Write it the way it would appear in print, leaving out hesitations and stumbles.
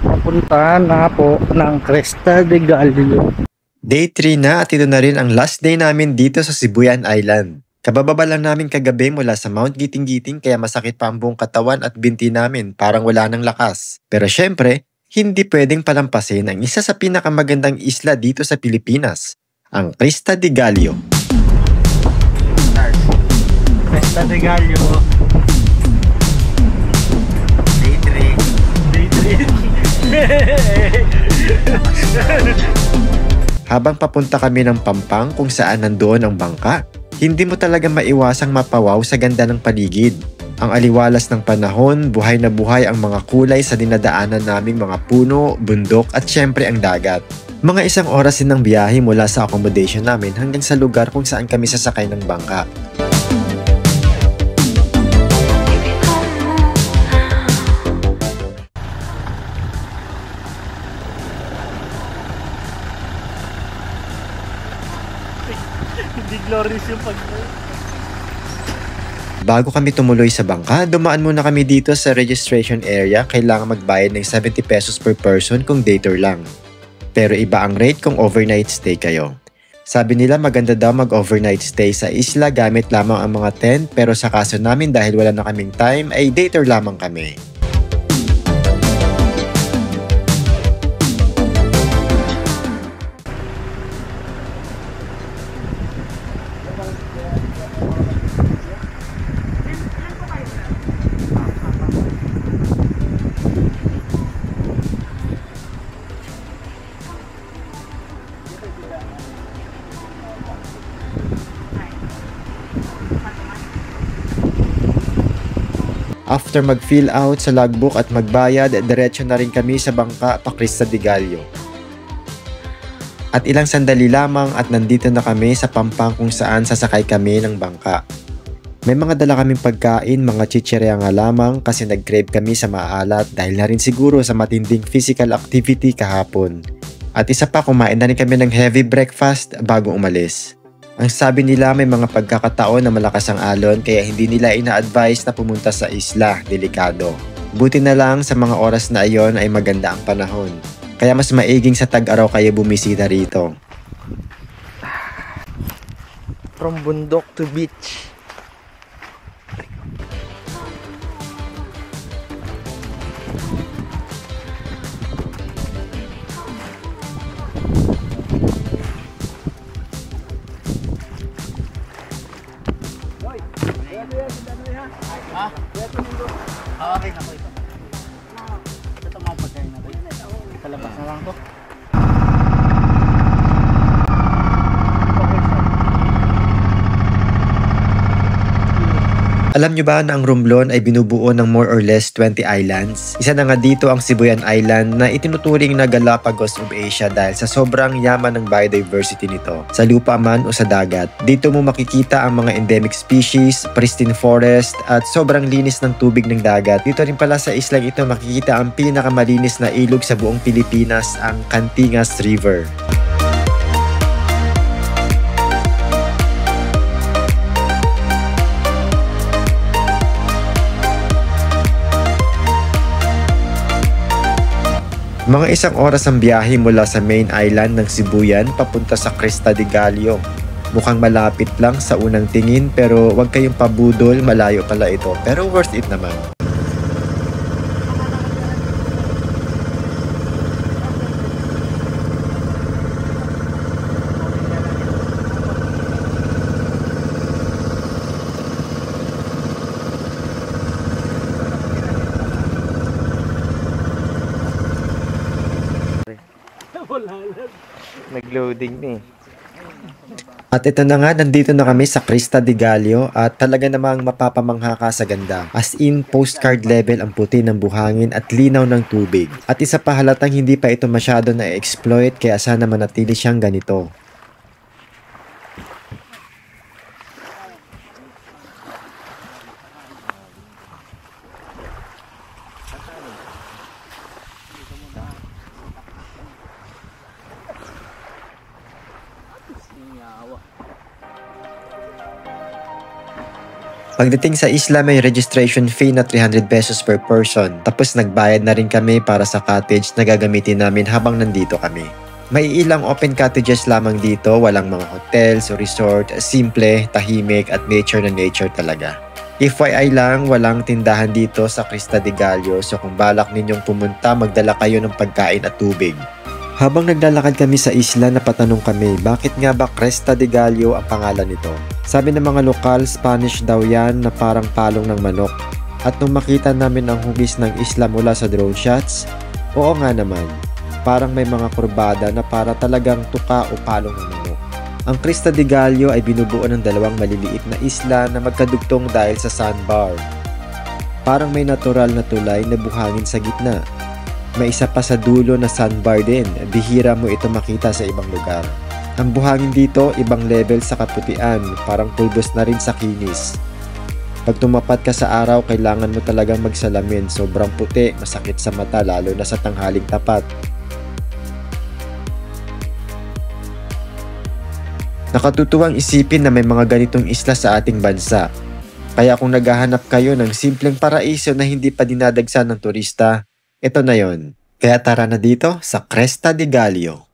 Papunta na po ng Cresta de Gallo. Day 3 na at ito na rin ang last day namin dito sa Sibuyan Island. Kabababa lang namin kagabi mula sa Mount Giting-Giting kaya masakit pa ang buong katawan at binti namin parang wala ng lakas. Pero syempre, hindi pwedeng palampasin ang isa sa pinakamagandang isla dito sa Pilipinas, ang Cresta de Gallo. Cresta de Gallo. Day 3. Day 3. Habang papunta kami ng Pampang kung saan nandoon ang bangka, hindi mo talaga maiwasang mapawaw sa ganda ng paligid. Ang aliwalas ng panahon, buhay na buhay ang mga kulay sa dinadaanan naming mga puno, bundok at syempre ang dagat. Mga isang oras din ng biyahe mula sa accommodation namin hanggang sa lugar kung saan kami sasakay ng bangka. Hindi glorious yung pag... Bago kami tumuloy sa bangka, dumaan muna kami dito sa registration area. Kailangan magbayad ng 70 pesos per person kung day tour lang. Pero iba ang rate kung overnight stay kayo. Sabi nila maganda daw mag-overnight stay sa isla gamit lamang ang mga tent, pero sa kaso namin dahil wala na kaming time ay day tour lamang kami. After mag-fill out sa logbook at magbayad, diretso na rin kami sa bangka pa Cresta de Gallo. At ilang sandali lamang at nandito na kami sa Pampang kung saan sasakay kami ng bangka. May mga dala kaming pagkain, mga chichirya nga lamang kasi nag-crave kami sa maalat dahil na rin siguro sa matinding physical activity kahapon. At isa pa, kumain na rin kami ng heavy breakfast bago umalis. Ang sabi nila may mga pagkakataon na malakas ang alon kaya hindi nila ina-advise na pumunta sa isla, delikado. Buti na lang sa mga oras na iyon ay maganda ang panahon. Kaya mas maiging sa tag-araw kayo bumisita rito. From bundok to beach. Okay na po ito. Ito mga pagkain na ito. Kalabas na lang to. Alam nyo ba na ang Romblon ay binubuo ng more or less 20 islands? Isa na nga dito ang Sibuyan Island na itinuturing na Galapagos of Asia dahil sa sobrang yaman ng biodiversity nito. Sa lupa man o sa dagat, dito mo makikita ang mga endemic species, pristine forest at sobrang linis ng tubig ng dagat. Dito rin pala sa islang ito makikita ang pinakamalinis na ilog sa buong Pilipinas, ang Cantingas River. Mga isang oras ang biyahe mula sa main island ng Sibuyan papunta sa Cresta de Gallo. Mukhang malapit lang sa unang tingin pero huwag kayong pabudol, malayo pala ito pero worth it naman. Nag-loading na eh. At ito na nga, nandito na kami sa Cresta de Gallo at talaga namang mapapamangha ka sa ganda. As in, postcard level ang puti ng buhangin at linaw ng tubig. At isa pa halatang hindi pa ito masyado na-exploit kaya sana manatili siyang ganito. Pagdating sa isla, may registration fee na 300 pesos per person. Tapos nagbayad na rin kami para sa cottage na gagamitin namin habang nandito kami. May ilang open cottages lamang dito, walang mga hotels o resort, simple, tahimik at nature na nature talaga. FYI lang, walang tindahan dito sa Crista de Gallo, so kung balak ninyong pumunta, magdala kayo ng pagkain at tubig. Habang naglalakad kami sa isla, napatanong kami, bakit nga ba Cresta de Gallo ang pangalan nito? Sabi ng mga lokal, Spanish daw yan na parang palong ng manok. At nung makita namin ang hugis ng isla mula sa drone shots, oo nga naman, parang may mga kurbada na para talagang tuka o palong ng manok. Ang Crista de Gallo ay binubuo ng dalawang maliliit na isla na magkadugtong dahil sa sandbar. Parang may natural na tulay na buhangin sa gitna. May isa pa sa dulo na sandbar din, bihira mo ito makita sa ibang lugar. Ang buhangin dito, ibang level sa kaputian, parang pulbos na rin sa kinis. Pag tumapat ka sa araw, kailangan mo talagang magsalamin, sobrang puti, masakit sa mata lalo na sa tanghaling tapat. Nakatutuwang isipin na may mga ganitong isla sa ating bansa. Kaya kung naghahanap kayo ng simpleng paraiso na hindi pa dinadagsan ng turista, ito na yon. Kaya tara na dito sa Cresta de Gallo.